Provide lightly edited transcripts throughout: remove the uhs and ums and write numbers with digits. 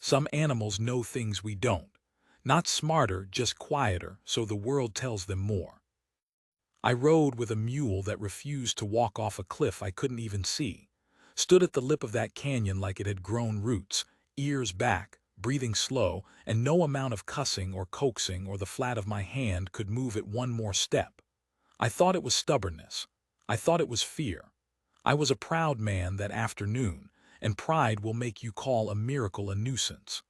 Some animals know things we don't. Not smarter, just quieter, so the world tells them more. I rode with a mule that refused to walk off a cliff I couldn't even see. Stood at the lip of that canyon like it had grown roots, ears back, breathing slow, and no amount of cussing or coaxing or the flat of my hand could move it one more step. I thought it was stubbornness. I thought it was fear. I was a proud man that afternoon, and pride will make you call a miracle a nuisance.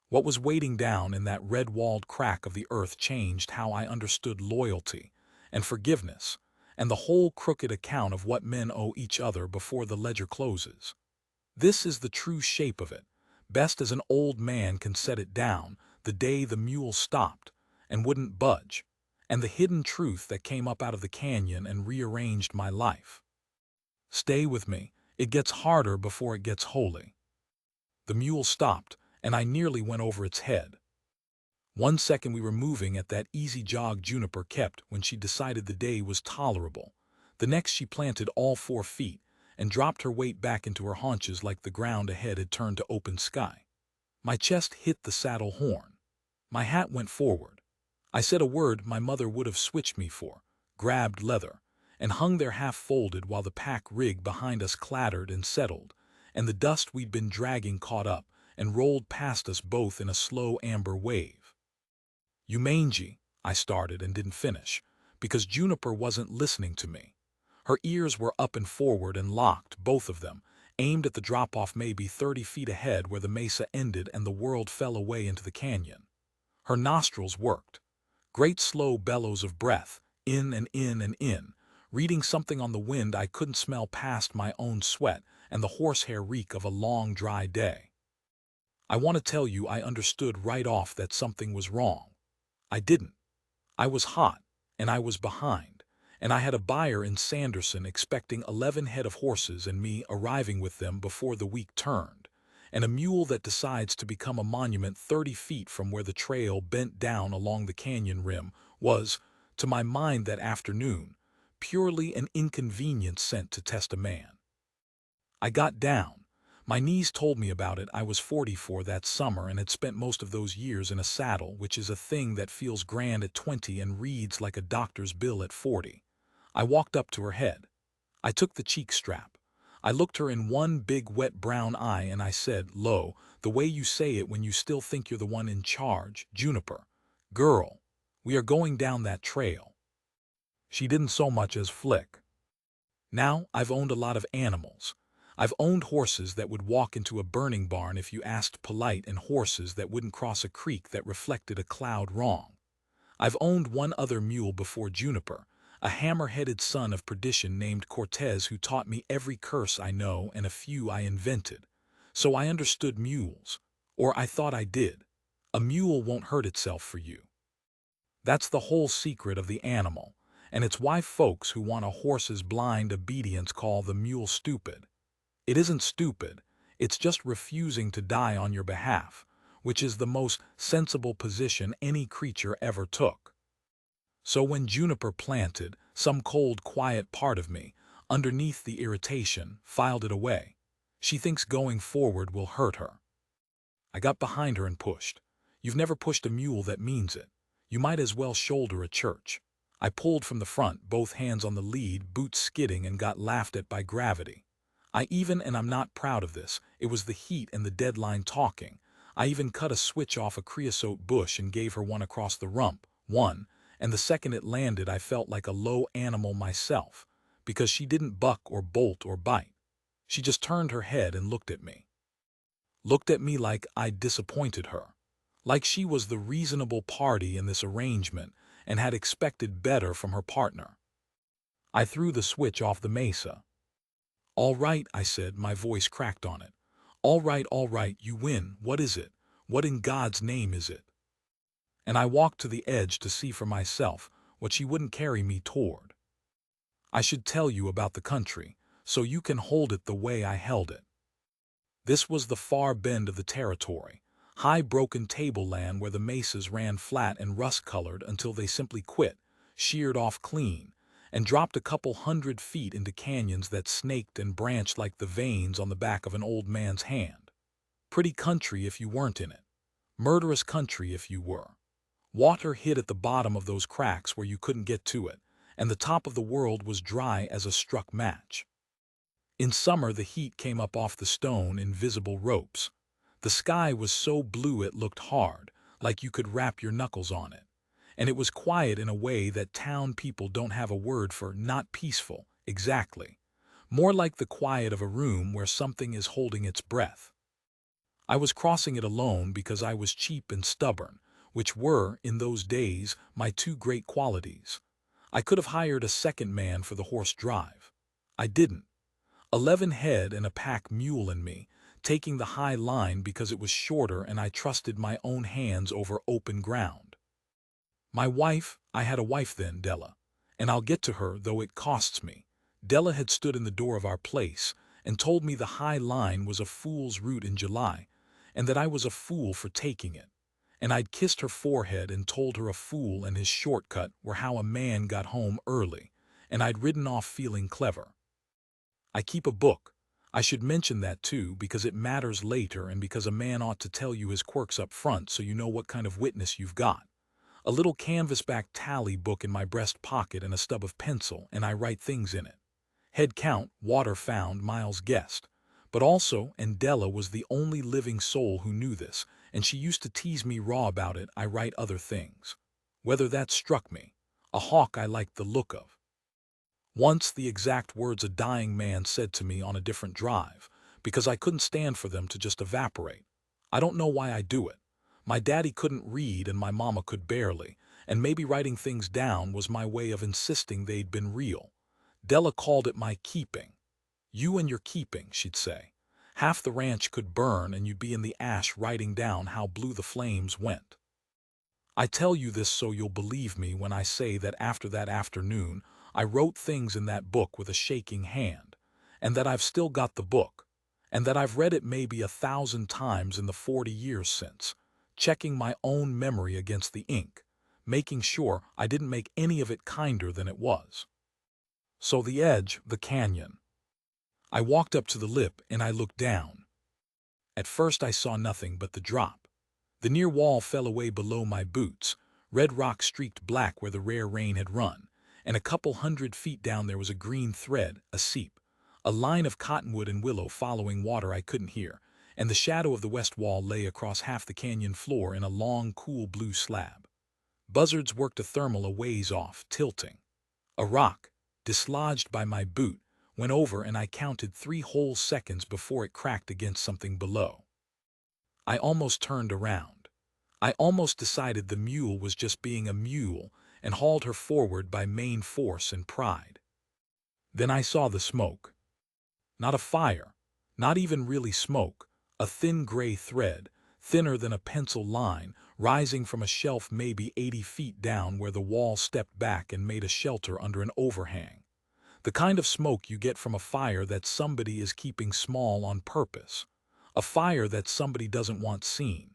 What was waiting down in that red-walled crack of the earth changed how I understood loyalty and forgiveness and the whole crooked account of what men owe each other before the ledger closes. This is the true shape of it, best as an old man can set it down, the day the mule stopped and wouldn't budge, and the hidden truth that came up out of the canyon and rearranged my life. Stay with me, it gets harder before it gets holy. The mule stopped, and I nearly went over its head. 1 second we were moving at that easy jog Juniper kept when she decided the day was tolerable. The next she planted all 4 feet and dropped her weight back into her haunches like the ground ahead had turned to open sky. My chest hit the saddle horn. My hat went forward. I said a word my mother would have switched me for, grabbed leather, and hung there half-folded while the pack rig behind us clattered and settled, and the dust we'd been dragging caught up and rolled past us both in a slow amber wave. "You mangy," I started and didn't finish, because Juniper wasn't listening to me. Her ears were up and forward and locked, both of them, aimed at the drop-off maybe 30 feet ahead where the mesa ended and the world fell away into the canyon. Her nostrils worked. Great slow bellows of breath, in and in and in, reading something on the wind I couldn't smell past my own sweat and the horsehair reek of a long, dry day. I want to tell you I understood right off that something was wrong. I didn't. I was hot, and I was behind, and I had a buyer in Sanderson expecting 11 head of horses and me arriving with them before the week turned, and a mule that decides to become a monument 30 feet from where the trail bent down along the canyon rim was, to my mind that afternoon, purely an inconvenience sent to test a man. I got down. My knees told me about it. I was 44 that summer and had spent most of those years in a saddle, which is a thing that feels grand at 20 and reads like a doctor's bill at 40. I walked up to her head. I took the cheek strap. I looked her in one big wet brown eye and I said, "Lo, the way you say it when you still think you're the one in charge, Juniper. Girl, we are going down that trail." She didn't so much as flick. Now, I've owned a lot of animals. I've owned horses that would walk into a burning barn if you asked polite and horses that wouldn't cross a creek that reflected a cloud wrong. I've owned one other mule before Juniper, a hammer-headed son of perdition named Cortez who taught me every curse I know and a few I invented. So I understood mules. Or I thought I did. A mule won't hurt itself for you. That's the whole secret of the animal, and it's why folks who want a horse's blind obedience call the mule stupid. It isn't stupid, it's just refusing to die on your behalf, which is the most sensible position any creature ever took. So when Juniper planted, some cold, quiet part of me, underneath the irritation, filed it away. She thinks going forward will hurt her. I got behind her and pushed. You've never pushed a mule that means it. You might as well shoulder a church. I pulled from the front, both hands on the lead, boots skidding, and got laughed at by gravity. And I'm not proud of this, it was the heat and the deadline talking. I even cut a switch off a creosote bush and gave her one across the rump, and the second it landed I felt like a low animal myself, because she didn't buck or bolt or bite. She just turned her head and looked at me. Looked at me like I'd disappointed her. Like she was the reasonable party in this arrangement and had expected better from her partner. I threw the switch off the mesa. "All right," I said, my voice cracked on it. All right, you win. What is it? What in God's name is it?" And I walked to the edge to see for myself what she wouldn't carry me toward. I should tell you about the country, so you can hold it the way I held it. This was the far bend of the territory, high broken tableland where the mesas ran flat and rust-colored until they simply quit, sheared off clean, and dropped a couple 100 feet into canyons that snaked and branched like the veins on the back of an old man's hand. Pretty country if you weren't in it. Murderous country if you were. Water hid at the bottom of those cracks where you couldn't get to it, and the top of the world was dry as a struck match. In summer the heat came up off the stone in visible ropes. The sky was so blue it looked hard, like you could wrap your knuckles on it. And it was quiet in a way that town people don't have a word for. Not peaceful, exactly. More like the quiet of a room where something is holding its breath. I was crossing it alone because I was cheap and stubborn, which were, in those days, my two great qualities. I could have hired a second man for the horse drive. I didn't. 11 head and a pack mule in me, taking the high line because it was shorter and I trusted my own hands over open ground. My wife, I had a wife then, Della, and I'll get to her though it costs me. Della had stood in the door of our place and told me the high line was a fool's route in July, and that I was a fool for taking it. And I'd kissed her forehead and told her a fool and his shortcut were how a man got home early, and I'd ridden off feeling clever. I keep a book. I should mention that too because it matters later and because a man ought to tell you his quirks up front so you know what kind of witness you've got. A little canvasback tally book in my breast pocket and a stub of pencil, and I write things in it. Head count, water found, miles guessed. But also, and Della was the only living soul who knew this, and she used to tease me raw about it, I write other things. Whether that struck me. A hawk I liked the look of. Once the exact words a dying man said to me on a different drive, because I couldn't stand for them to just evaporate. I don't know why I do it. My daddy couldn't read and my mama could barely, and maybe writing things down was my way of insisting they'd been real. Della called it my keeping. You and your keeping, she'd say. Half the ranch could burn and you'd be in the ash writing down how blue the flames went. I tell you this so you'll believe me when I say that after that afternoon, I wrote things in that book with a shaking hand, and that I've still got the book, and that I've read it maybe 1,000 times in the 40 years since, checking my own memory against the ink, making sure I didn't make any of it kinder than it was. So the edge, the canyon. I walked up to the lip and I looked down. At first I saw nothing but the drop. The near wall fell away below my boots, red rock streaked black where the rare rain had run, and a couple 100 feet down there was a green thread, a seep, a line of cottonwood and willow following water I couldn't hear, and the shadow of the west wall lay across half the canyon floor in a long, cool blue slab. Buzzards worked a thermal a ways off, tilting. A rock, dislodged by my boot, went over and I counted 3 whole seconds before it cracked against something below. I almost turned around. I almost decided the mule was just being a mule and hauled her forward by main force and pride. Then I saw the smoke. Not a fire, not even really smoke, a thin gray thread, thinner than a pencil line, rising from a shelf maybe 80 feet down where the wall stepped back and made a shelter under an overhang. The kind of smoke you get from a fire that somebody is keeping small on purpose. A fire that somebody doesn't want seen.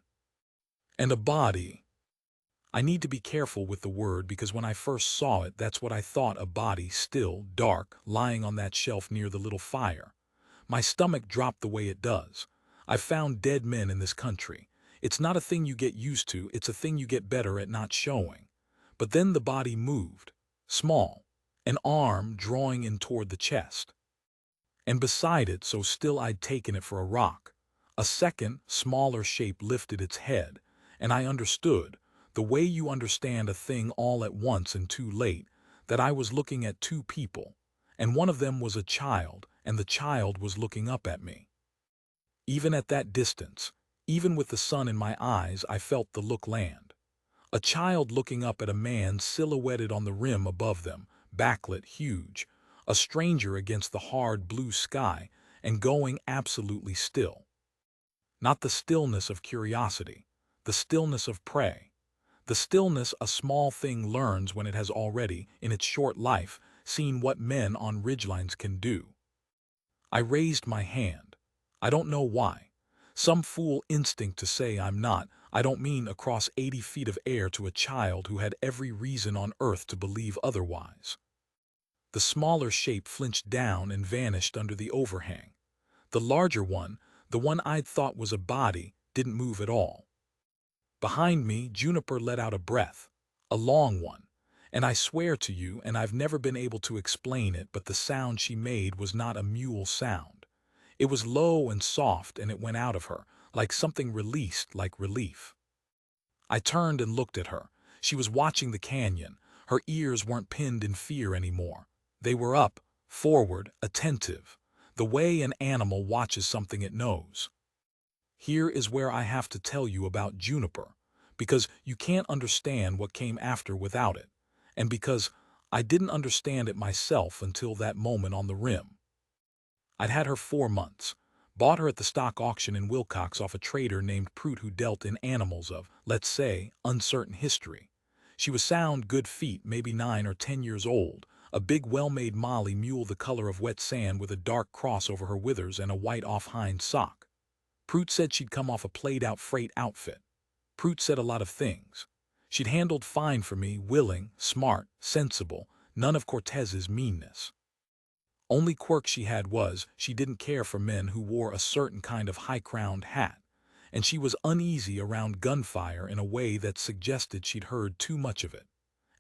And a body. I need to be careful with the word because when I first saw it, that's what I thought, a body, still, dark, lying on that shelf near the little fire. My stomach dropped the way it does. I've found dead men in this country. It's not a thing you get used to, it's a thing you get better at not showing. But then the body moved. Small. An arm drawing in toward the chest. And beside it, so still I'd taken it for a rock, a second, smaller shape lifted its head, and I understood, the way you understand a thing all at once and too late, that I was looking at 2 people, and one of them was a child, and the child was looking up at me. Even at that distance, even with the sun in my eyes, I felt the look land. A child looking up at a man silhouetted on the rim above them, backlit, huge, a stranger against the hard blue sky, and going absolutely still. Not the stillness of curiosity, the stillness of prey. The stillness a small thing learns when it has already, in its short life, seen what men on ridgelines can do. I raised my hand. I don't know why. Some fool instinct to say I'm not, I don't mean across 80 feet of air to a child who had every reason on earth to believe otherwise. The smaller shape flinched down and vanished under the overhang. The larger one, The one I'd thought was a body didn't move at all. Behind me, Juniper let out a breath, a long one, and I swear to you, and I've never been able to explain it, but the sound she made was not a mule sound. It was low and soft, and it went out of her, like something released, like relief. I turned and looked at her. She was watching the canyon. Her ears weren't pinned in fear anymore. They were up, forward, attentive, the way an animal watches something it knows. Here is where I have to tell you about Juniper, because you can't understand what came after without it, and because I didn't understand it myself until that moment on the rim. I'd had her 4 months, bought her at the stock auction in Wilcox off a trader named Prout who dealt in animals of, let's say, uncertain history. She was sound, good feet, maybe 9 or 10 years old, a big well-made Molly mule the color of wet sand with a dark cross over her withers and a white off-hind sock. Prout said she'd come off a played-out freight outfit. Prout said a lot of things. She'd handled fine for me, willing, smart, sensible, none of Cortez's meanness. Only quirk she had was she didn't care for men who wore a certain kind of high-crowned hat, and she was uneasy around gunfire in a way that suggested she'd heard too much of it.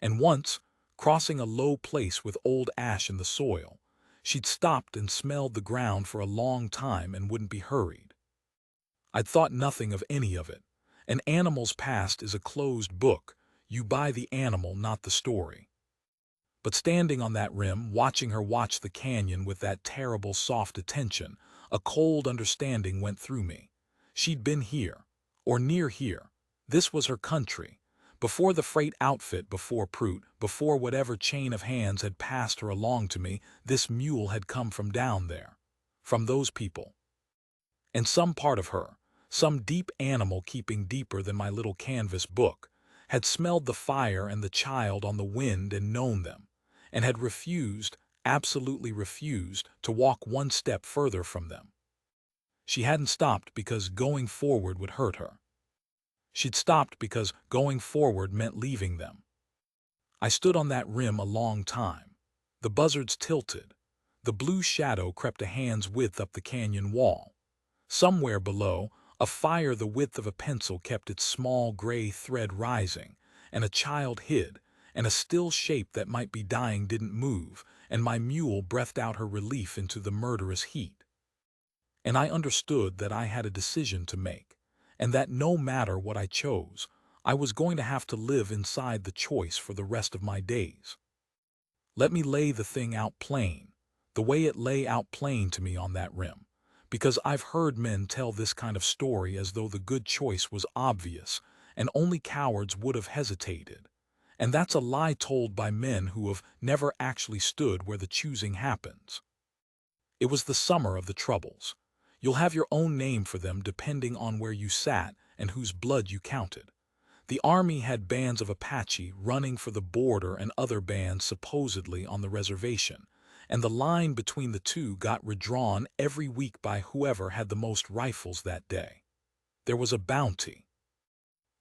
And once, crossing a low place with old ash in the soil, she'd stopped and smelled the ground for a long time and wouldn't be hurried. I'd thought nothing of any of it. An animal's past is a closed book. You buy the animal, not the story. But standing on that rim, watching her watch the canyon with that terrible soft attention, a cold understanding went through me. She'd been here, or near here. This was her country. Before the freight outfit, before Prout, before whatever chain of hands had passed her along to me, this mule had come from down there. From those people. And some part of her, some deep animal keeping deeper than my little canvas book, had smelled the fire and the child on the wind and known them, and had refused, absolutely refused, to walk one step further from them. She hadn't stopped because going forward would hurt her. She'd stopped because going forward meant leaving them. I stood on that rim a long time. The buzzards tilted. The blue shadow crept a hand's width up the canyon wall. Somewhere below, a fire the width of a pencil kept its small gray thread rising, and a child hid, and a still shape that might be dying didn't move, and my mule breathed out her relief into the murderous heat. And I understood that I had a decision to make, and that no matter what I chose, I was going to have to live inside the choice for the rest of my days. Let me lay the thing out plain, the way it lay out plain to me on that rim, because I've heard men tell this kind of story as though the good choice was obvious, and only cowards would have hesitated. And that's a lie told by men who have never actually stood where the choosing happens. It was the summer of the Troubles. You'll have your own name for them depending on where you sat and whose blood you counted. The army had bands of Apache running for the border and other bands supposedly on the reservation, and the line between the two got redrawn every week by whoever had the most rifles that day. There was a bounty.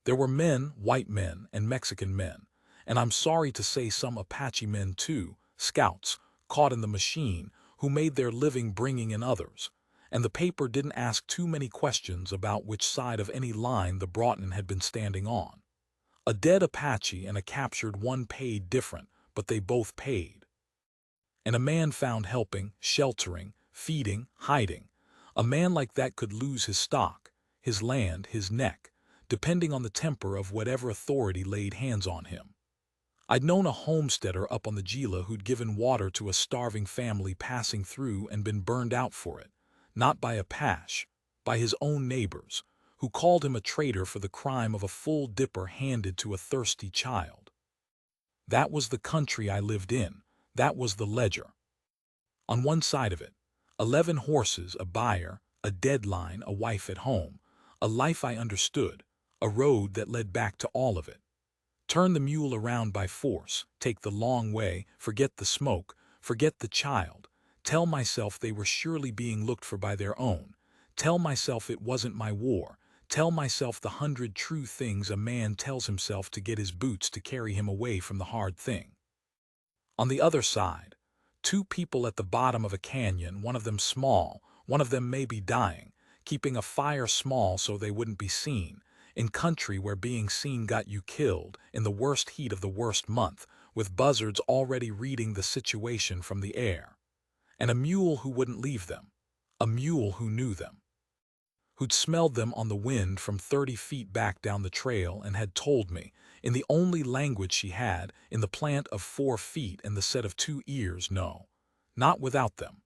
There were men, white men and Mexican men, and I'm sorry to say some Apache men too, scouts, caught in the machine, who made their living bringing in others, and the paper didn't ask too many questions about which side of any line the Broughton had been standing on. A dead Apache and a captured one paid different, but they both paid. And a man found helping, sheltering, feeding, hiding. A man like that could lose his stock, his land, his neck, depending on the temper of whatever authority laid hands on him. I'd known a homesteader up on the Gila who'd given water to a starving family passing through and been burned out for it, not by Apache, by his own neighbors, who called him a traitor for the crime of a full dipper handed to a thirsty child. That was the country I lived in. That was the ledger. On one side of it, 11 horses, a buyer, a deadline, a wife at home, a life I understood, a road that led back to all of it. Turn the mule around by force, take the long way, forget the smoke, forget the child, tell myself they were surely being looked for by their own, tell myself it wasn't my war, tell myself the 100 true things a man tells himself to get his boots to carry him away from the hard thing. On the other side, 2 people at the bottom of a canyon, one of them small, one of them maybe dying, keeping a fire small so they wouldn't be seen, in country where being seen got you killed, in the worst heat of the worst month, with buzzards already reading the situation from the air. And a mule who wouldn't leave them. A mule who knew them. Who'd smelled them on the wind from 30 feet back down the trail and had told me, in the only language she had, in the plant of 4 feet and the set of 2 ears, no, not without them.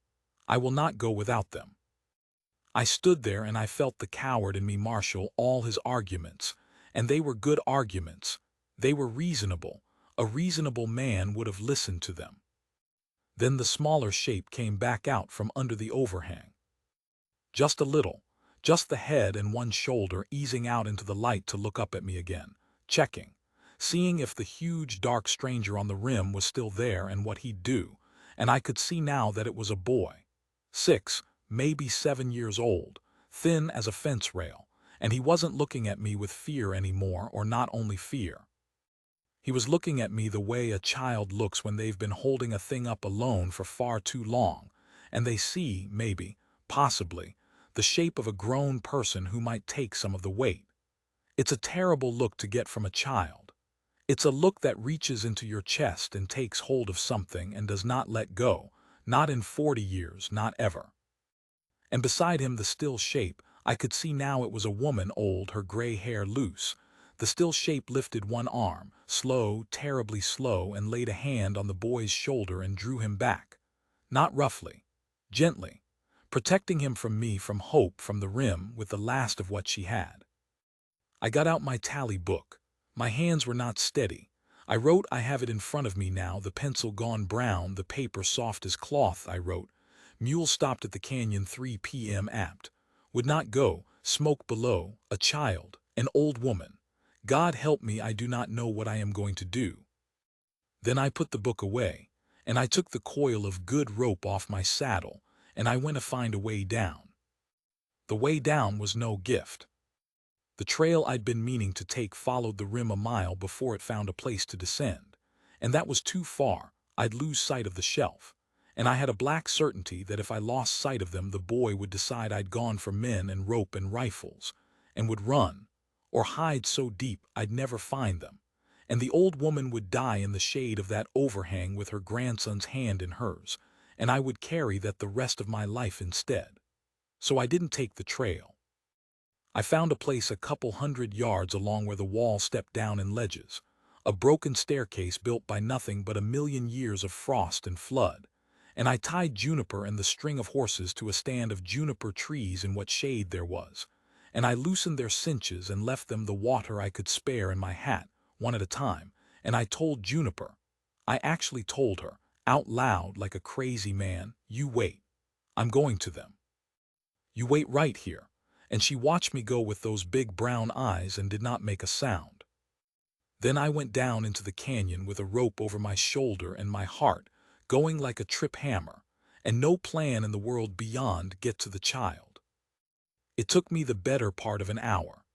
I will not go without them. I stood there and I felt the coward in me marshal all his arguments, and they were good arguments. They were reasonable. A reasonable man would have listened to them. Then the smaller shape came back out from under the overhang. Just a little, just the head and one shoulder easing out into the light to look up at me again, checking, seeing if the huge dark stranger on the rim was still there and what he'd do, and I could see now that it was a boy. 6, maybe 7 years old, thin as a fence rail, and he wasn't looking at me with fear anymore, or not only fear. He was looking at me the way a child looks when they've been holding a thing up alone for far too long, and they see, maybe, possibly, the shape of a grown person who might take some of the weight. It's a terrible look to get from a child. It's a look that reaches into your chest and takes hold of something and does not let go, not in 40 years, not ever. And beside him the still shape, I could see now it was a woman, old, her gray hair loose. The still shape lifted one arm, slow, terribly slow, and laid a hand on the boy's shoulder and drew him back. Not roughly, gently, protecting him from me, from hope, from the rim, with the last of what she had. I got out my tally book. My hands were not steady. I wrote, I have it in front of me now, the pencil gone brown, the paper soft as cloth. I wrote, mule stopped at the canyon 3 p.m. apt. Would not go, smoke below, a child, an old woman. God help me, I do not know what I am going to do. Then I put the book away, and I took the coil of good rope off my saddle, and I went to find a way down. The way down was no gift. The trail I'd been meaning to take followed the rim a mile before it found a place to descend, and that was too far. I'd lose sight of the shelf, and I had a black certainty that if I lost sight of them the boy would decide I'd gone for men and rope and rifles, and would run, or hide so deep I'd never find them, and the old woman would die in the shade of that overhang with her grandson's hand in hers, and I would carry that the rest of my life instead. So I didn't take the trail. I found a place a couple 100 yards along where the wall stepped down in ledges, a broken staircase built by nothing but 1,000,000 years of frost and flood, and I tied Juniper and the string of horses to a stand of juniper trees in what shade there was, and I loosened their cinches and left them the water I could spare in my hat, one at a time, and I told Juniper, I actually told her, out loud like a crazy man, you wait. I'm going to them. You wait right here. And she watched me go with those big brown eyes and did not make a sound. Then I went down into the canyon with a rope over my shoulder and my heart going like a trip hammer, and no plan in the world beyond get to the child. It took me the better part of an hour.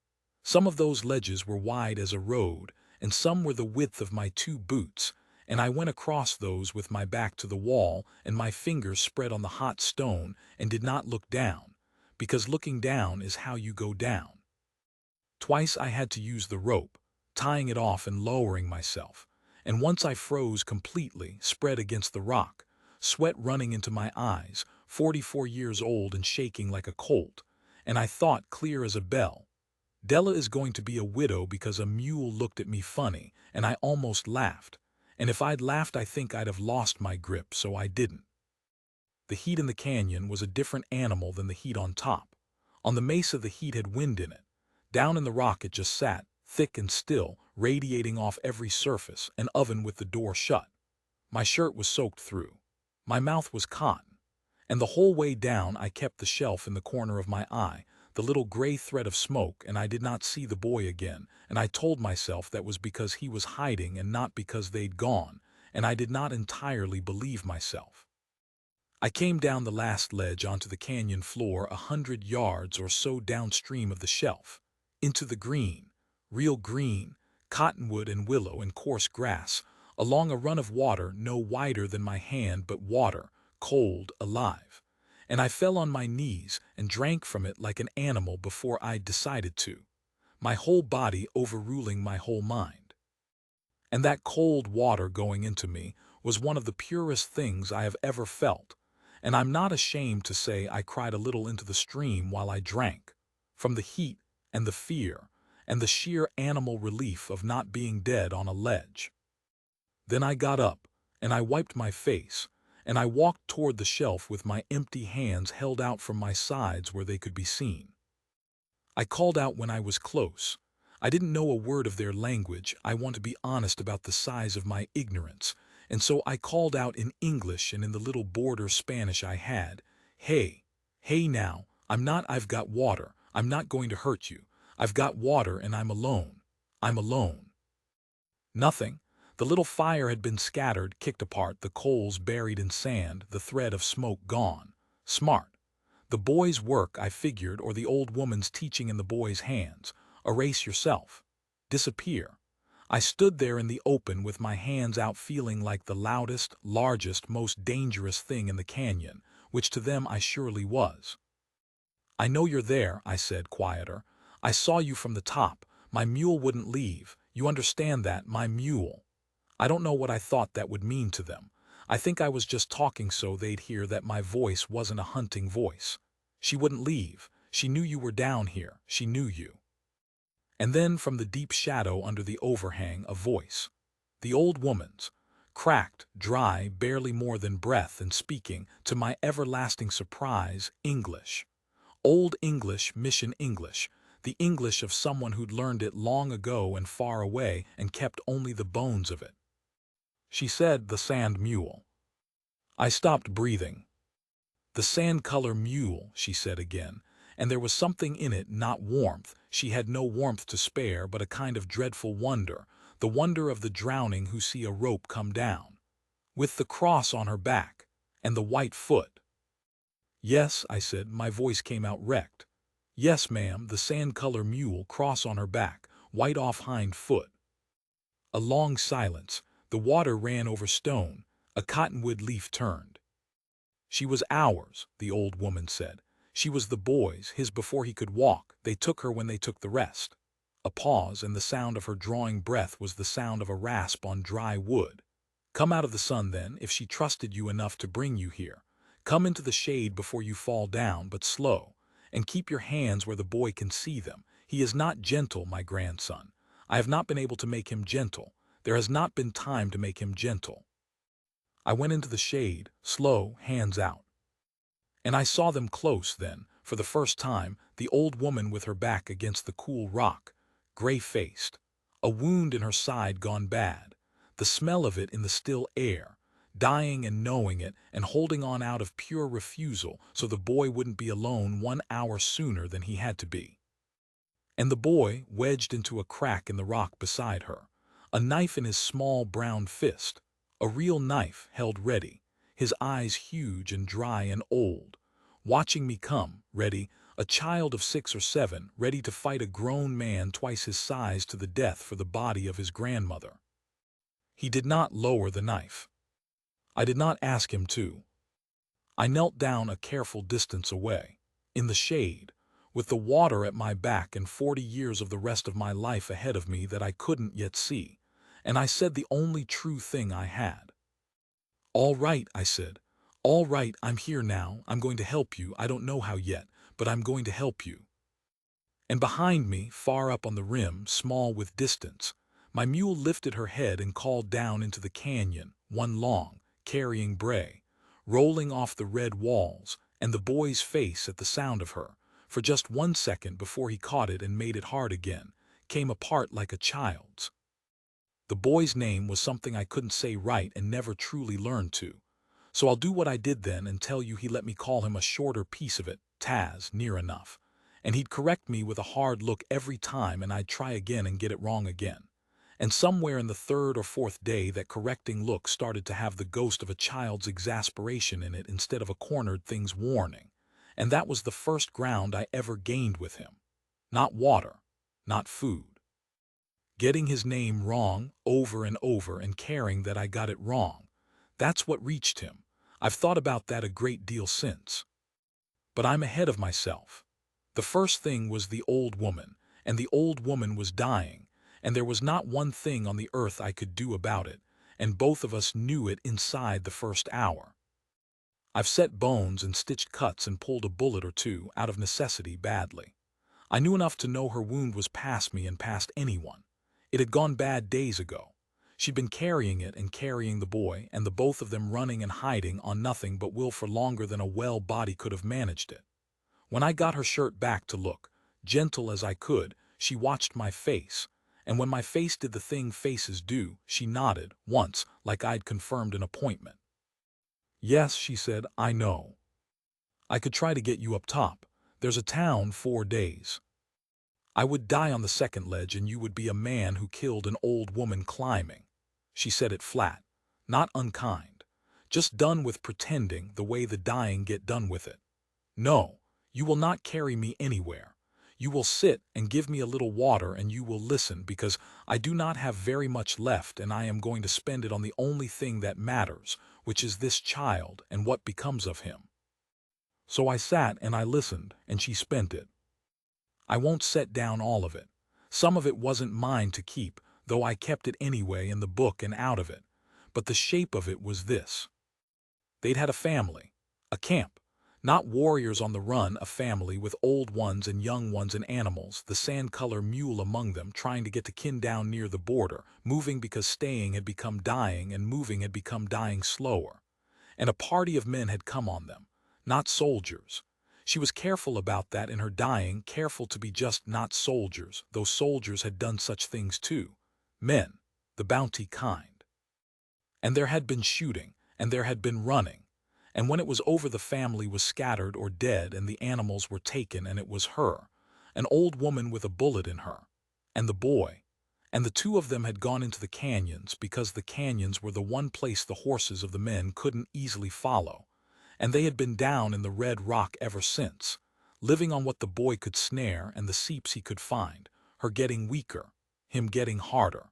Some of those ledges were wide as a road, and some were the width of my 2 boots, and I went across those with my back to the wall and my fingers spread on the hot stone and did not look down, because looking down is how you go down. Twice I had to use the rope, tying it off and lowering myself, and once I froze completely, spread against the rock, sweat running into my eyes, 44 years old and shaking like a colt, and I thought clear as a bell, Della is going to be a widow because a mule looked at me funny, and I almost laughed, and if I'd laughed I think I'd have lost my grip, so I didn't. The heat in the canyon was a different animal than the heat on top. On the mesa the heat had wind in it. Down in the rock it just sat, thick and still, radiating off every surface, an oven with the door shut. My shirt was soaked through. My mouth was cotton. And the whole way down I kept the shelf in the corner of my eye, the little gray thread of smoke, and I did not see the boy again, and I told myself that was because he was hiding and not because they'd gone, and I did not entirely believe myself. I came down the last ledge onto the canyon floor 100 yards or so downstream of the shelf, into the green, real green, cottonwood and willow and coarse grass, along a run of water no wider than my hand but water, cold, alive. and I fell on my knees and drank from it like an animal before I'd decided to, my whole body overruling my whole mind. And that cold water going into me was one of the purest things I have ever felt, and I'm not ashamed to say I cried a little into the stream while I drank, from the heat and the fear and the sheer animal relief of not being dead on a ledge. Then I got up, and I wiped my face, and I walked toward the shelf with my empty hands held out from my sides where they could be seen. I called out when I was close. I didn't know a word of their language. I want to be honest about the size of my ignorance, and so I called out in English and in the little border Spanish I had, "Hey, hey now, I've got water. I'm not going to hurt you. I've got water and I'm alone. I'm alone." Nothing. The little fire had been scattered, kicked apart, the coals buried in sand, the thread of smoke gone. Smart. The boy's work, I figured, or the old woman's teaching in the boy's hands. Erase yourself. Disappear. I stood there in the open with my hands out feeling like the loudest, largest, most dangerous thing in the canyon, which to them I surely was. "I know you're there," I said, quieter. "I saw you from the top. My mule wouldn't leave. You understand that, my mule." I don't know what I thought that would mean to them. I think I was just talking so they'd hear that my voice wasn't a hunting voice. "She wouldn't leave. She knew you were down here. She knew you." And then from the deep shadow under the overhang, a voice. The old woman's. Cracked, dry, barely more than breath, and speaking, to my everlasting surprise, English. Old English, mission English. The English of someone who'd learned it long ago and far away and kept only the bones of it. She said, "The sand mule." I stopped breathing. "The sand-color mule," she said again, and there was something in it, not warmth. She had no warmth to spare, but a kind of dreadful wonder, the wonder of the drowning who see a rope come down. "With the cross on her back, and the white foot." "Yes," I said, my voice came out wrecked. "Yes, ma'am, the sand-color mule, cross on her back, white off hind foot." A long silence. The water ran over stone. A cottonwood leaf turned. "She was ours," the old woman said. "She was the boy's, his before he could walk. They took her when they took the rest." A pause, and the sound of her drawing breath was the sound of a rasp on dry wood. "Come out of the sun, then, if she trusted you enough to bring you here. Come into the shade before you fall down, but slow. And keep your hands where the boy can see them. He is not gentle, my grandson. I have not been able to make him gentle. There has not been time to make him gentle." I went into the shade, slow, hands out. And I saw them close then, for the first time, the old woman with her back against the cool rock, gray-faced, a wound in her side gone bad, the smell of it in the still air, dying and knowing it and holding on out of pure refusal so the boy wouldn't be alone 1 hour sooner than he had to be. And the boy wedged into a crack in the rock beside her, a knife in his small brown fist, a real knife held ready, his eyes huge and dry and old, watching me come, ready, a child of 6 or 7, ready to fight a grown man twice his size to the death for the body of his grandmother. He did not lower the knife. I did not ask him to. I knelt down a careful distance away, in the shade, with the water at my back and 40 years of the rest of my life ahead of me that I couldn't yet see, and I said the only true thing I had. "All right," I said. "All right, I'm here now. I'm going to help you. I don't know how yet, but I'm going to help you." And behind me, far up on the rim, small with distance, my mule lifted her head and called down into the canyon, one long, carrying bray, rolling off the red walls, and the boy's face at the sound of her, for just 1 second before he caught it and made it hard again, came apart like a child's. The boy's name was something I couldn't say right and never truly learned to. So I'll do what I did then and tell you he let me call him a shorter piece of it, Taz, near enough. And he'd correct me with a hard look every time, and I'd try again and get it wrong again. And somewhere in the 3rd or 4th day that correcting look started to have the ghost of a child's exasperation in it instead of a cornered thing's warning. And that was the first ground I ever gained with him. Not water, not food. Getting his name wrong over and over and caring that I got it wrong. That's what reached him. I've thought about that a great deal since. But I'm ahead of myself. The first thing was the old woman, and the old woman was dying, and there was not one thing on the earth I could do about it, and both of us knew it inside the first hour. I've set bones and stitched cuts and pulled a bullet or two out of necessity badly. I knew enough to know her wound was past me and past anyone. It had gone bad days ago. She'd been carrying it and carrying the boy, and the both of them running and hiding on nothing but will for longer than a well body could have managed it. When I got her shirt back to look, gentle as I could, she watched my face, and when my face did the thing faces do, she nodded, once, like I'd confirmed an appointment. "Yes," she said, "I know. I could try to get you up top. There's a town 4 days. I would die on the second ledge and you would be a man who killed an old woman climbing." She said it flat, not unkind, just done with pretending the way the dying get done with it. "No, you will not carry me anywhere. You will sit and give me a little water and you will listen because I do not have very much left and I am going to spend it on the only thing that matters, which is this child and what becomes of him." So I sat and I listened and she spent it. I won't set down all of it. Some of it wasn't mine to keep, though I kept it anyway in the book and out of it. But the shape of it was this. They'd had a family, a camp. Not warriors on the run, a family with old ones and young ones and animals, the sand-color mule among them trying to get to kin down near the border, moving because staying had become dying and moving had become dying slower. And a party of men had come on them, not soldiers. She was careful about that in her dying, careful to be just not soldiers, though soldiers had done such things too. Men, the bounty kind. And there had been shooting, and there had been running. And when it was over the family was scattered or dead and the animals were taken and it was her, an old woman with a bullet in her, and the boy, and the two of them had gone into the canyons because the canyons were the one place the horses of the men couldn't easily follow, and they had been down in the red rock ever since, living on what the boy could snare and the seeps he could find, her getting weaker, him getting harder.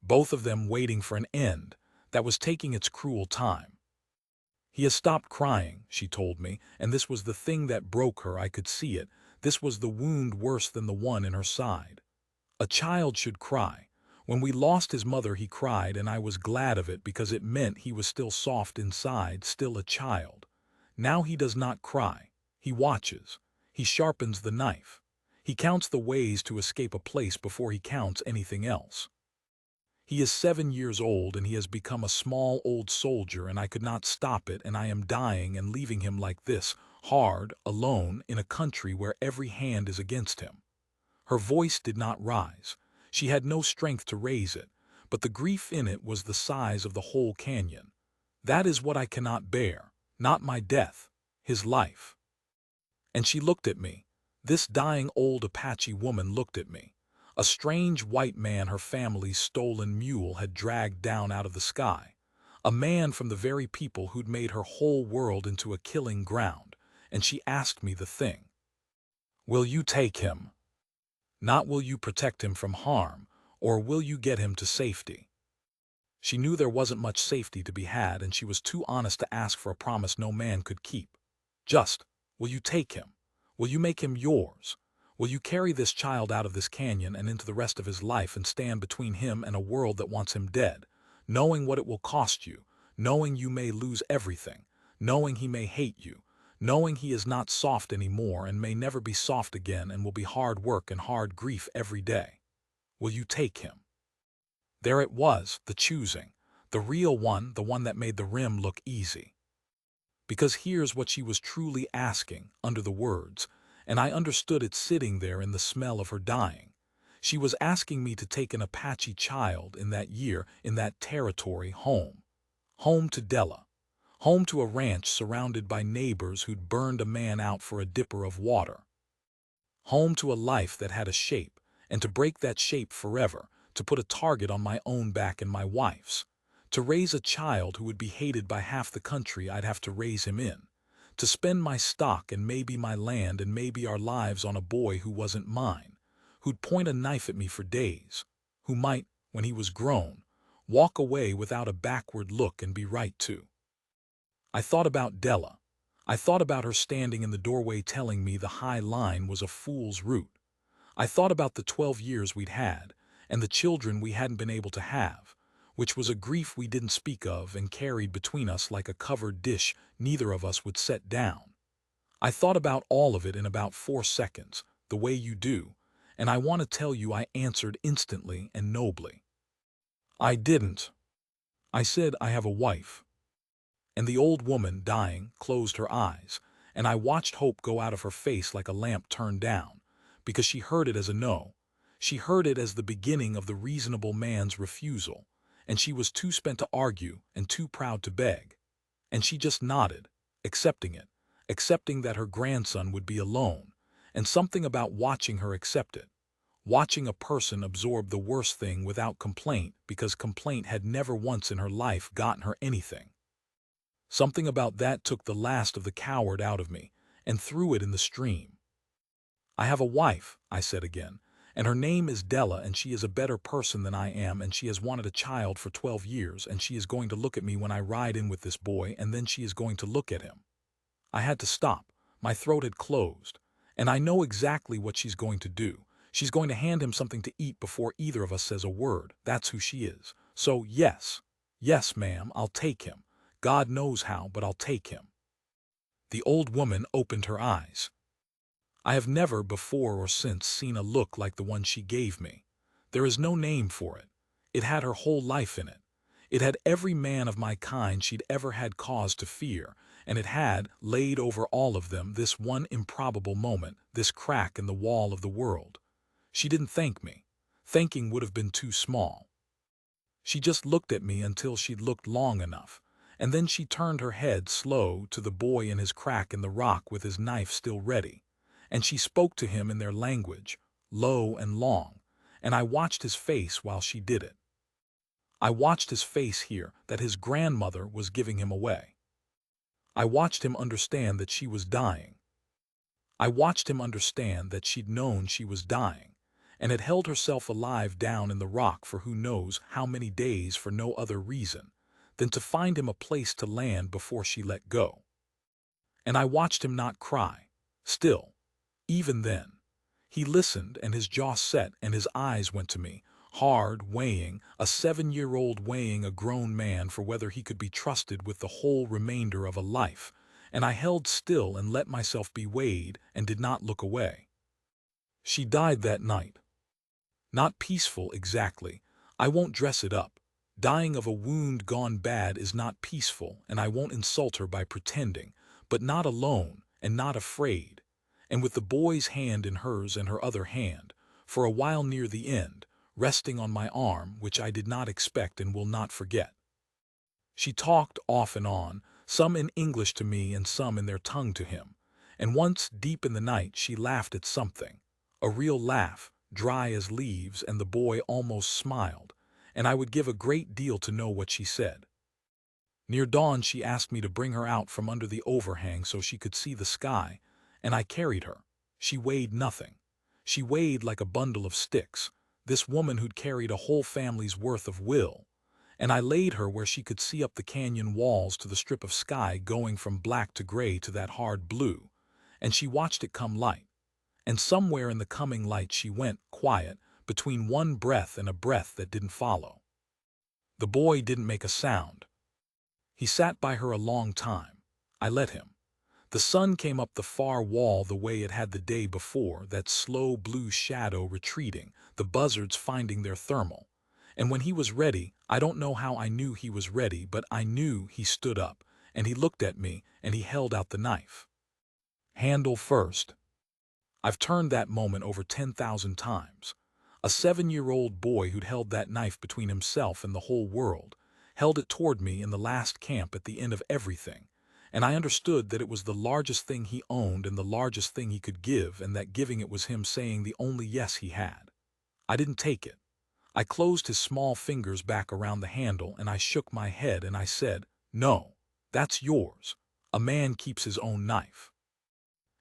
Both of them waiting for an end that was taking its cruel time. "He has stopped crying," she told me, and this was the thing that broke her. I could see it. This was the wound worse than the one in her side. A child should cry. When we lost his mother he cried, and I was glad of it because it meant he was still soft inside, still a child. Now he does not cry. He watches. He sharpens the knife. He counts the ways to escape a place before he counts anything else. He is 7 years old and he has become a small old soldier, and I could not stop it, and I am dying and leaving him like this, hard, alone, in a country where every hand is against him. Her voice did not rise. She had no strength to raise it, but the grief in it was the size of the whole canyon. "That is what I cannot bear, not my death, his life." And she looked at me. This dying old Apache woman looked at me. A strange white man her family's stolen mule had dragged down out of the sky. A man from the very people who'd made her whole world into a killing ground. And she asked me the thing. "Will you take him? Not will you protect him from harm, or will you get him to safety?" She knew there wasn't much safety to be had, and she was too honest to ask for a promise no man could keep. Just, will you take him? Will you make him yours? Will you carry this child out of this canyon and into the rest of his life and stand between him and a world that wants him dead, knowing what it will cost you, knowing you may lose everything, knowing he may hate you, knowing he is not soft anymore and may never be soft again and will be hard work and hard grief every day? Will you take him? There it was, the choosing, the real one, the one that made the rim look easy. Because here's what she was truly asking, under the words, and I understood it sitting there in the smell of her dying. She was asking me to take an Apache child in that year, in that territory, home. Home to Della. Home to a ranch surrounded by neighbors who'd burned a man out for a dipper of water. Home to a life that had a shape, and to break that shape forever, to put a target on my own back and my wife's. To raise a child who would be hated by half the country I'd have to raise him in. To spend my stock and maybe my land and maybe our lives on a boy who wasn't mine, who'd point a knife at me for days, who might, when he was grown, walk away without a backward look and be right too. I thought about Della. I thought about her standing in the doorway telling me the high line was a fool's route. I thought about the 12 years we'd had, and the children we hadn't been able to have, which was a grief we didn't speak of and carried between us like a covered dish neither of us would set down. I thought about all of it in about 4 seconds, the way you do, and I want to tell you I answered instantly and nobly. I didn't. I said I have a wife. And the old woman, dying, closed her eyes, and I watched hope go out of her face like a lamp turned down, because she heard it as a no. She heard it as the beginning of the reasonable man's refusal, and she was too spent to argue and too proud to beg. And she just nodded, accepting it, accepting that her grandson would be alone, and something about watching her accept it, watching a person absorb the worst thing without complaint because complaint had never once in her life gotten her anything. Something about that took the last of the coward out of me and threw it in the stream. I have a wife, I said again, and her name is Della, and she is a better person than I am, and she has wanted a child for 12 years, and she is going to look at me when I ride in with this boy, and then she is going to look at him. I had to stop. My throat had closed, and I know exactly what she's going to do. She's going to hand him something to eat before either of us says a word. That's who she is. So yes, yes, ma'am, I'll take him. God knows how, but I'll take him. The old woman opened her eyes. I have never before or since seen a look like the one she gave me. There is no name for it. It had her whole life in it. It had every man of my kind she'd ever had cause to fear, and it had, laid over all of them, this one improbable moment, this crack in the wall of the world. She didn't thank me. Thanking would have been too small. She just looked at me until she'd looked long enough, and then she turned her head slow to the boy in his crack in the rock with his knife still ready, and she spoke to him in their language, low and long, and I watched his face while she did it. I watched his face hear that his grandmother was giving him away. I watched him understand that she was dying. I watched him understand that she'd known she was dying, and had held herself alive down in the rock for who knows how many days for no other reason than to find him a place to land before she let go. And I watched him not cry, still, even then. He listened, and his jaw set, and his eyes went to me, hard, weighing, a 7-year-old weighing a grown man for whether he could be trusted with the whole remainder of a life, and I held still and let myself be weighed and did not look away. She died that night. Not peaceful exactly. I won't dress it up. Dying of a wound gone bad is not peaceful, and I won't insult her by pretending, but not alone and not afraid, and with the boy's hand in hers and her other hand, for a while near the end, resting on my arm, which I did not expect and will not forget. She talked off and on, some in English to me and some in their tongue to him, and once, deep in the night, she laughed at something, a real laugh, dry as leaves, and the boy almost smiled, and I would give a great deal to know what she said. Near dawn she asked me to bring her out from under the overhang so she could see the sky, and I carried her. She weighed nothing. She weighed like a bundle of sticks, this woman who'd carried a whole family's worth of will, and I laid her where she could see up the canyon walls to the strip of sky going from black to gray to that hard blue, and she watched it come light. And somewhere in the coming light she went, quiet, between one breath and a breath that didn't follow. The boy didn't make a sound. He sat by her a long time. I let him. The sun came up the far wall the way it had the day before, that slow blue shadow retreating, the buzzards finding their thermal. And when he was ready, I don't know how I knew he was ready, but I knew he stood up, and he looked at me, and he held out the knife. Handle first. I've turned that moment over 10,000 times. A 7-year-old boy who'd held that knife between himself and the whole world, held it toward me in the last camp at the end of everything, and I understood that it was the largest thing he owned and the largest thing he could give, and that giving it was him saying the only yes he had. I didn't take it. I closed his small fingers back around the handle, and I shook my head, and I said, "No, that's yours. A man keeps his own knife."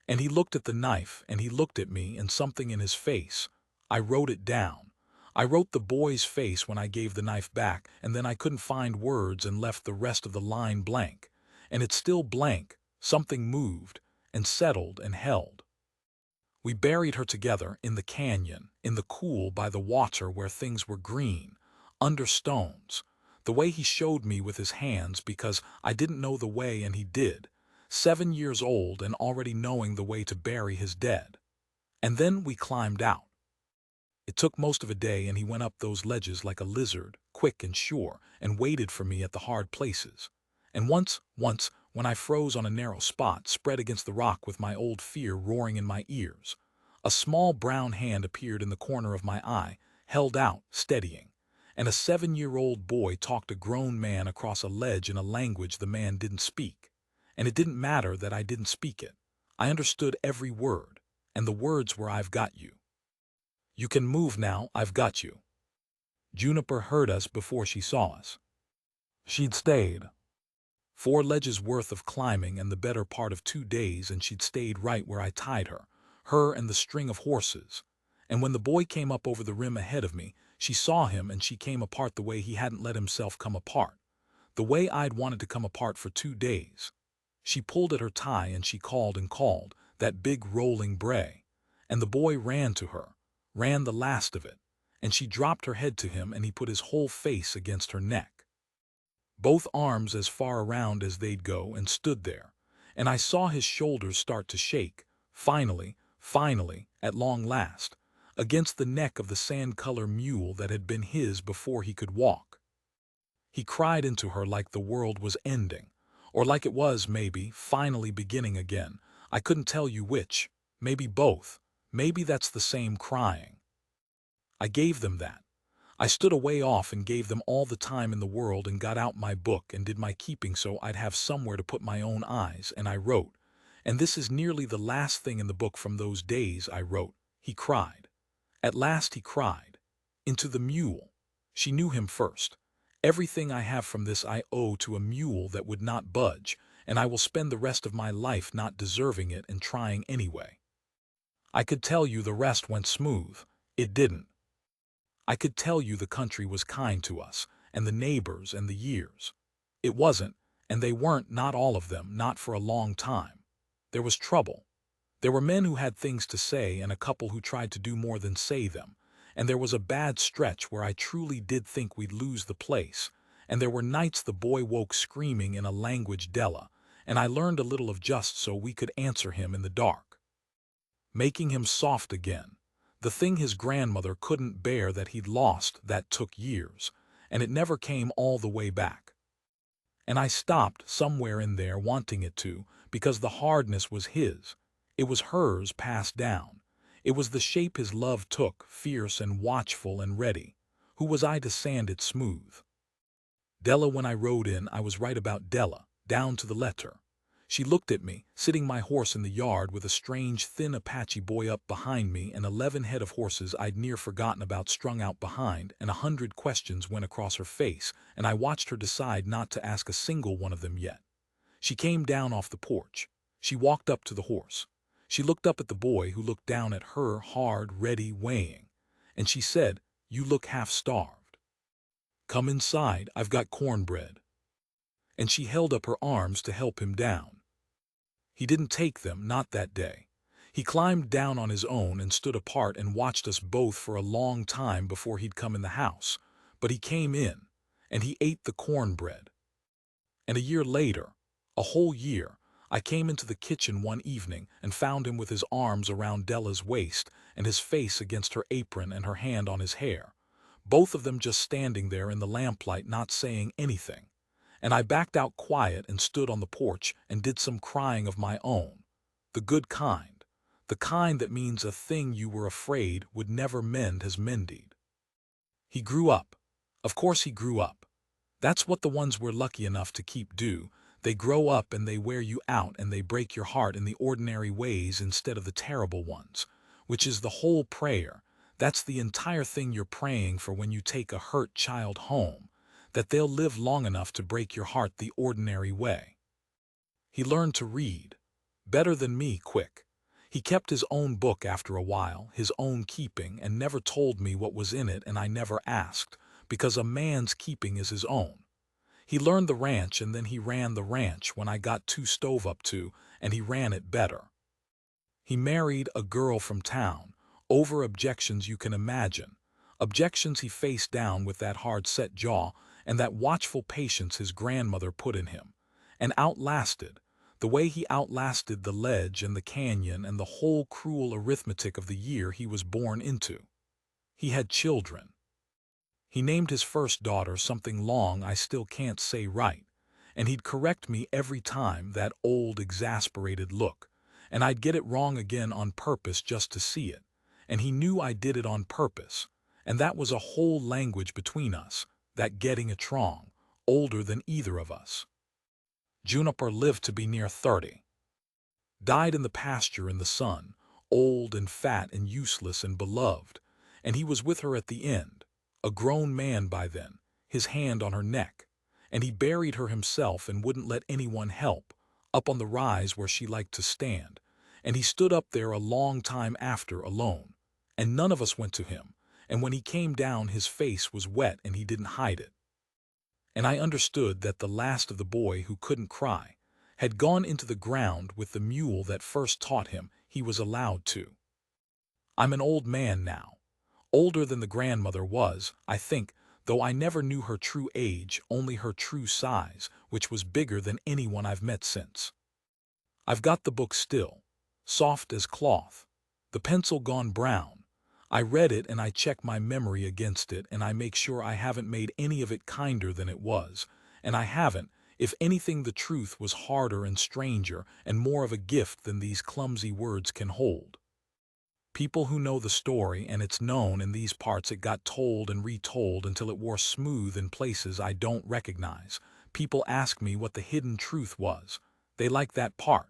And he looked at the knife, and he looked at me, and something in his face. I wrote it down. I wrote the boy's face when I gave the knife back, and then I couldn't find words and left the rest of the line blank. And it's still blank, Something moved and settled and held. We buried her together in the canyon, in the cool by the water where things were green, under stones. The way he showed me with his hands because I didn't know the way and he did. 7 years old and already knowing the way to bury his dead. And then we climbed out. It took most of a day and he went up those ledges like a lizard, quick and sure, and waited for me at the hard places. And once, when I froze on a narrow spot, spread against the rock with my old fear roaring in my ears, a small brown hand appeared in the corner of my eye, held out, steadying, and a 7-year-old boy talked a grown man across a ledge in a language the man didn't speak. And it didn't matter that I didn't speak it. I understood every word, and the words were "I've got you. You can move now, I've got you." Juniper heard us before she saw us. She'd stayed 4 ledges worth of climbing and the better part of 2 days, and she'd stayed right where I tied her and the string of horses. And when the boy came up over the rim ahead of me, she saw him and she came apart the way he hadn't let himself come apart, the way I'd wanted to come apart for 2 days. She pulled at her tie and she called and called, that big rolling bray, and the boy ran to her, ran the last of it, and she dropped her head to him and he put his whole face against her neck, both arms as far around as they'd go, and stood there, and I saw his shoulders start to shake, finally, at long last, against the neck of the sand-color mule that had been his before he could walk. He cried into her like the world was ending, or like it was, maybe, finally beginning again. I couldn't tell you which, maybe both, maybe that's the same crying. I gave them that. I stood a way off and gave them all the time in the world and got out my book and did my keeping so I'd have somewhere to put my own eyes, and I wrote. And this is nearly the last thing in the book from those days I wrote. He cried. At last he cried. Into the mule. She knew him first. Everything I have from this I owe to a mule that would not budge, and I will spend the rest of my life not deserving it and trying anyway. I could tell you the rest went smooth. It didn't. I could tell you the country was kind to us, and the neighbors and the years. It wasn't, and they weren't, not all of them, not for a long time. There was trouble. There were men who had things to say and a couple who tried to do more than say them, and there was a bad stretch where I truly did think we'd lose the place, and there were nights the boy woke screaming in a language Della, and I learned a little of just so we could answer him in the dark. Making him soft again. The thing his grandmother couldn't bear that he'd lost, that took years, and it never came all the way back. And I stopped somewhere in there wanting it to, because the hardness was his. It was hers passed down. It was the shape his love took, fierce and watchful and ready. Who was I to sand it smooth? Della, when I rode in, I was right about Della, down to the letter. She looked at me, sitting my horse in the yard with a strange, thin Apache boy up behind me and 11 head of horses I'd near forgotten about strung out behind, and 100 questions went across her face, and I watched her decide not to ask a single one of them yet. She came down off the porch. She walked up to the horse. She looked up at the boy who looked down at her, hard, ready, weighing, and she said, "You look half-starved. Come inside, I've got cornbread." And she held up her arms to help him down. He didn't take them, not that day. He climbed down on his own and stood apart and watched us both for a long time before he'd come in the house. But he came in, and he ate the cornbread. And a year later, a whole year, I came into the kitchen one evening and found him with his arms around Della's waist and his face against her apron and her hand on his hair, both of them just standing there in the lamplight not saying anything. And I backed out quiet and stood on the porch and did some crying of my own. The good kind. The kind that means a thing you were afraid would never mend has mended. He grew up. Of course he grew up. That's what the ones we're lucky enough to keep do. They grow up and they wear you out and they break your heart in the ordinary ways instead of the terrible ones, which is the whole prayer. That's the entire thing you're praying for when you take a hurt child home, that they'll live long enough to break your heart the ordinary way. He learned to read. Better than me, quick. He kept his own book after a while, his own keeping, and never told me what was in it, and I never asked, because a man's keeping is his own. He learned the ranch and then he ran the ranch when I got too stove up to, and he ran it better. He married a girl from town, over objections you can imagine, objections he faced down with that hard-set jaw and that watchful patience his grandmother put in him, and outlasted, the way he outlasted the ledge and the canyon and the whole cruel arithmetic of the year he was born into. He had children. He named his first daughter something long I still can't say right, and he'd correct me every time, that old exasperated look, and I'd get it wrong again on purpose just to see it, and he knew I did it on purpose, and that was a whole language between us, that getting it wrong, older than either of us. Juniper lived to be near 30. Died in the pasture in the sun, old and fat and useless and beloved, and he was with her at the end, a grown man by then, his hand on her neck, and he buried her himself and wouldn't let anyone help, up on the rise where she liked to stand, and he stood up there a long time after alone, and none of us went to him, and when he came down his face was wet and he didn't hide it. And I understood that the last of the boy who couldn't cry had gone into the ground with the mule that first taught him he was allowed to. I'm an old man now, older than the grandmother was, I think, though I never knew her true age, only her true size, which was bigger than anyone I've met since. I've got the book still, soft as cloth, the pencil gone brown. I read it and I check my memory against it and I make sure I haven't made any of it kinder than it was, and I haven't. If anything, the truth was harder and stranger and more of a gift than these clumsy words can hold. People who know the story, and it's known in these parts, it got told and retold until it wore smooth in places I don't recognize. People ask me what the hidden truth was. They like that part.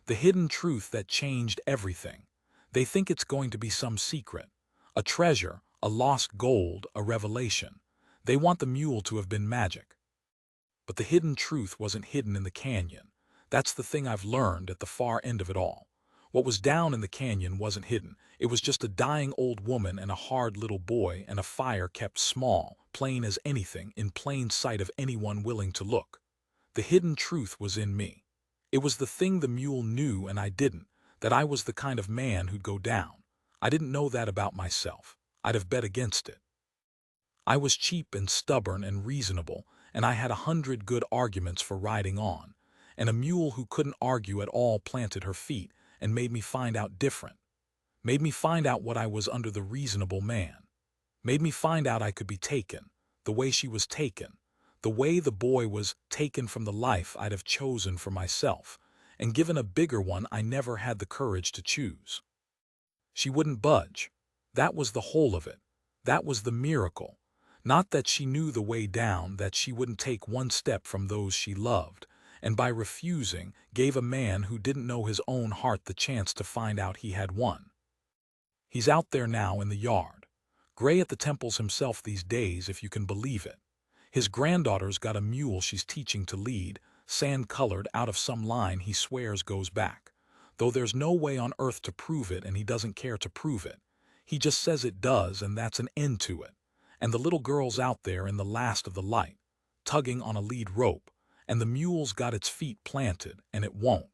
The hidden truth that changed everything. They think it's going to be some secret. A treasure, a lost gold, a revelation. They want the mule to have been magic. But the hidden truth wasn't hidden in the canyon. That's the thing I've learned at the far end of it all. What was down in the canyon wasn't hidden. It was just a dying old woman and a hard little boy and a fire kept small, plain as anything, in plain sight of anyone willing to look. The hidden truth was in me. It was the thing the mule knew and I didn't, that I was the kind of man who'd go down. I didn't know that about myself. I'd have bet against it. I was cheap and stubborn and reasonable, and I had 100 good arguments for riding on, and a mule who couldn't argue at all planted her feet and made me find out different. Made me find out what I was under the reasonable man. Made me find out I could be taken, the way she was taken, the way the boy was taken from the life I'd have chosen for myself, and given a bigger one I never had the courage to choose. She wouldn't budge. That was the whole of it. That was the miracle. Not that she knew the way down, that she wouldn't take one step from those she loved, and by refusing, gave a man who didn't know his own heart the chance to find out he had won. He's out there now in the yard, gray at the temples himself these days, if you can believe it. His granddaughter's got a mule she's teaching to lead, sand-colored, out of some line he swears goes back, though there's no way on earth to prove it and he doesn't care to prove it. He just says it does, and that's an end to it. And the little girl's out there in the last of the light, tugging on a lead rope, and the mule's got its feet planted, and it won't.